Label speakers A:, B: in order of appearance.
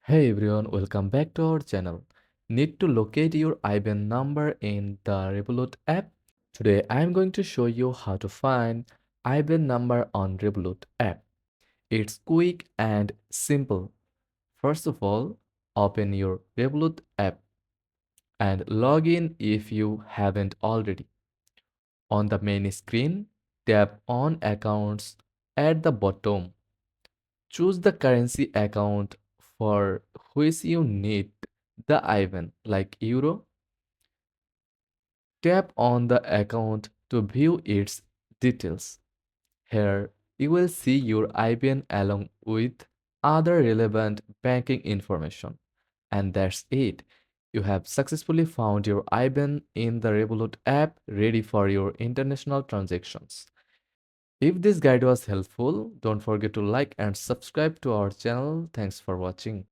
A: Hey everyone, welcome back to our channel. Need to locate your IBAN number in the Revolut app? Today I am going to show you how to find IBAN number on Revolut app. It's quick and simple. First of all, open your Revolut app and log in if you haven't already. On the main screen, tap on Accounts at the bottom. Choose the currency account for which you need the IBAN, like Euro. Tap on the account to view its details. Here, you will see your IBAN along with other relevant banking information. And that's it. You have successfully found your IBAN in the Revolut app ready for your international transactions. If this guide was helpful, don't forget to like and subscribe to our channel. Thanks for watching.